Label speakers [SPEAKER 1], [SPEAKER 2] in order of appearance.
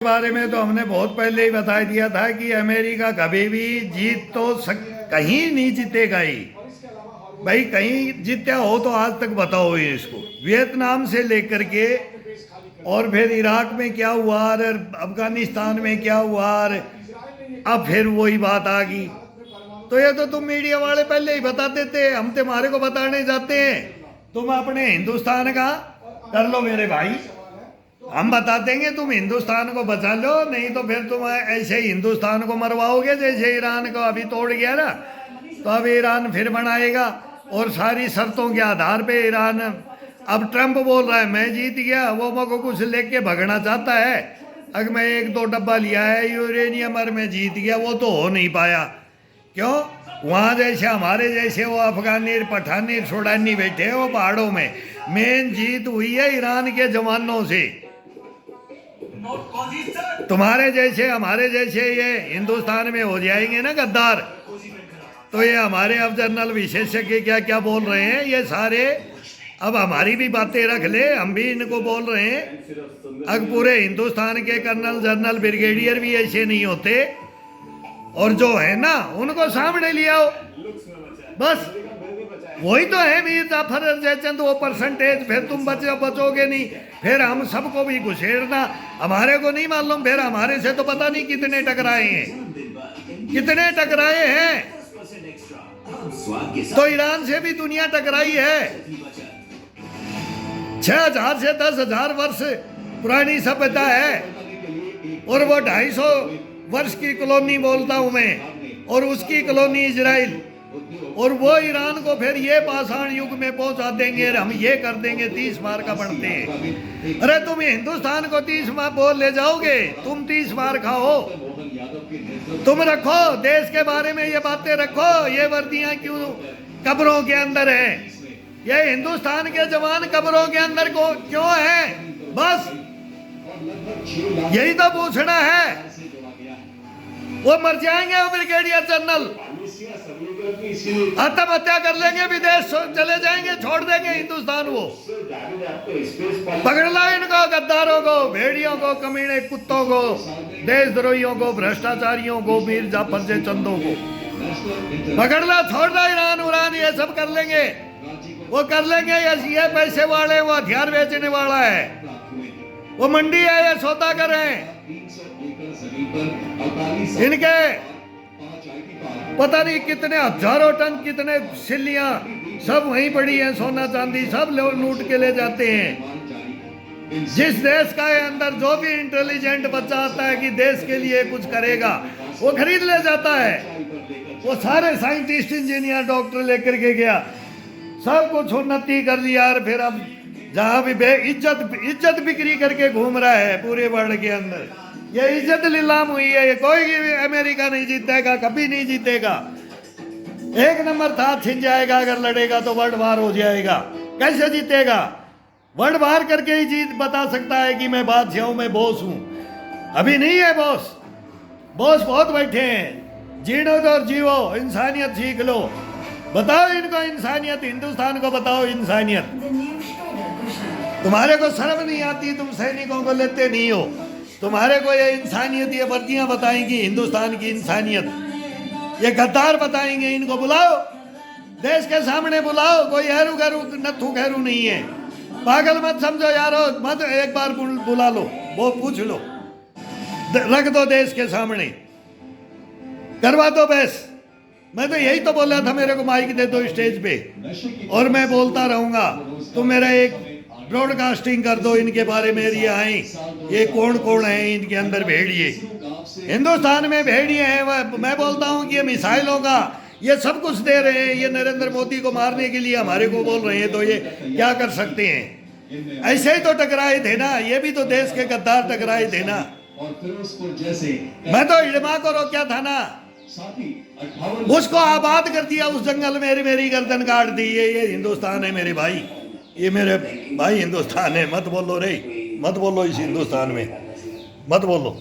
[SPEAKER 1] बारे में तो हमने बहुत पहले ही बता दिया था कि अमेरिका कभी भी जीत तो कहीं नहीं जीतेगा ही। भाई कहीं जीता हो तो आज तक बताओ ये इसको। वियतनाम से लेकर के और फिर इराक में क्या हुआ और अफगानिस्तान में क्या हुआ और अब फिर वही बात आ गई। तो ये तो तुम मीडिया वाले पहले ही बता देते, हम तुम्हारे को बताने जाते हैं। तुम अपने हिंदुस्तान का कर लो मेरे भाई, हम बता देंगे, तुम हिंदुस्तान को बचा लो, नहीं तो फिर तुम ऐसे ही हिंदुस्तान को मरवाओगे जैसे ईरान को अभी तोड़ गया ना। तो अब ईरान फिर बनाएगा और सारी शर्तों के आधार पे ईरान। अब ट्रंप बोल रहा है मैं जीत गया, वो मेरे को कुछ लेके भगना चाहता है। अगर मैं 1-2 डब्बा लिया है यूरेनियम और मैं जीत गया, वो तो हो नहीं पाया। क्यों? वहाँ जैसे हमारे जैसे वो अफगानी पठानी सोडानी बैठे हैं वो पहाड़ों में। मेन जीत हुई है ईरान के जवानों से। तुम्हारे जैसे हमारे जैसे ये हिंदुस्तान में हो जाएंगे ना गद्दार, तो ये हमारे अब जनरल विशेषज्ञ क्या क्या बोल रहे हैं ये सारे। अब हमारी भी बातें रख ले, हम भी इनको बोल रहे हैं। अब पूरे हिंदुस्तान के कर्नल जनरल ब्रिगेडियर भी ऐसे नहीं होते, और जो है ना उनको सामने ले आओ बस। वही तो है मीर जाफर जयचंद, वो परसेंटेज। फिर तुम बचोगे नहीं, फिर हम सबको भी घुसेड़ना। हमारे को नहीं मालूम, फिर हमारे से तो पता नहीं कितने टकराए हैं, कितने टकराए हैं। तो ईरान से भी दुनिया टकराई है। 6000 से 10,000 वर्ष पुरानी सभ्यता है, और वो 250 वर्ष की कॉलोनी बोलता हूं मैं, और उसकी कॉलोनी इजराइल। और वो ईरान को फिर ये पाषाण युग में पहुंचा देंगे, हम ये कर देंगे। 30 मार का बढ़ते हैं। अरे तुम हिंदुस्तान को 30 मार बोल ले जाओगे, तुम 30 मार खाओ। तुम रखो देश के बारे में ये बातें रखो। ये वर्दियां क्यों कब्रों के अंदर है? ये हिंदुस्तान के जवान कब्रों के अंदर को क्यों है? बस यही तो पूछना है। वो मर जाएंगे वो ब्रिगेडियर जनरल, आत्महत्या कर लेंगे, विदेश चले जाएंगे, छोड़ देंगे हिंदुस्तान। वो पकड़ लो इनको, गद्दारों को, भेड़ियों को, कमीने कुत्तों को, देशद्रोहियों को, भ्रष्टाचारियों को, मीर जाफर से चंदों को पकड़ लो, छोड़ दो। ईरान उरान ये सब कर लेंगे, वो कर लेंगे। ये पैसे वाले, वो हथियार बेचने वाला है, वो मंडी है, ये सौदा करें। इनके पता नहीं कितने हजारों टन, कितने सिल्लियां सब वहीं पड़ी हैं, सोना चांदी सब लोग लूट के ले जाते हैं। जिस देश का अंदर जो भी इंटेलिजेंट बच्चा आता है कि देश के लिए कुछ करेगा, वो खरीद ले जाता है। वो सारे साइंटिस्ट, इंजीनियर, डॉक्टर लेकर के गया, सब कुछ उन्नति कर दिया। और फिर अब जहां भी इज्जत बिक्री करके घूम रहा है पूरे वर्ल्ड के अंदर। ये इज्जत नीलाम हुई है। ये कोई अमेरिका नहीं जीतेगा, कभी नहीं जीतेगा। 1 नंबर था, छिन जाएगा। अगर लड़ेगा तो वर्ल्ड वार हो जाएगा। कैसे जीतेगा? वर्ल्ड वार करके ही जीत बता सकता है कि मैं बादशाह हूं, मैं बॉस हूं। अभी नहीं है बॉस। बॉस बहुत बैठे हैं। जीनो तो और जीवो, इंसानियत सीख लो। बताओ इनको इंसानियत, हिंदुस्तान को बताओ इंसानियत। तुम्हारे को शर्म नहीं आती, तुम सैनिकों को लेते नहीं हो। तुम्हारे को ये इंसानियत, ये वर्दियां बताएंगी हिंदुस्तान की इंसानियत। ये गद्दार बताएंगे, इनको बुलाओ, देश के सामने बुलाओ। कोई हरू गरू नथु खैरू नहीं है। पागल मत समझो यारो, मत एक बार बुला लो, वो पूछ लो, रख दो देश के सामने, करवा दो बहस। मैं तो यही तो बोला था, मेरे को माइक दे दो स्टेज पे और मैं बोलता रहूंगा। तुम मेरा एक ब्रॉडकास्टिंग कर दो इनके बारे में। ये आए, ये कौन कौन है इनके अंदर भेड़िए। हिंदुस्तान में भेड़िए हैं। मैं बोलता हूँ कि ये मिसाइलों का ये सब कुछ दे रहे हैं। ये नरेंद्र मोदी को मारने के लिए हमारे को बोल रहे हैं, तो ये क्या कर सकते हैं? ऐसे ही तो टकराए थे ना, ये भी तो देश के गद्दार टकराए थे ना। मैं तो हिडमा को रोका था ना, उसको आबाद कर दिया उस जंगल में, मेरी गर्दन काट दी। ये हिंदुस्तान है मेरे भाई, ये मेरे भाई हिंदुस्तान है। मत बोलो रे, मत बोलो इस हिंदुस्तान में, मत बोलो।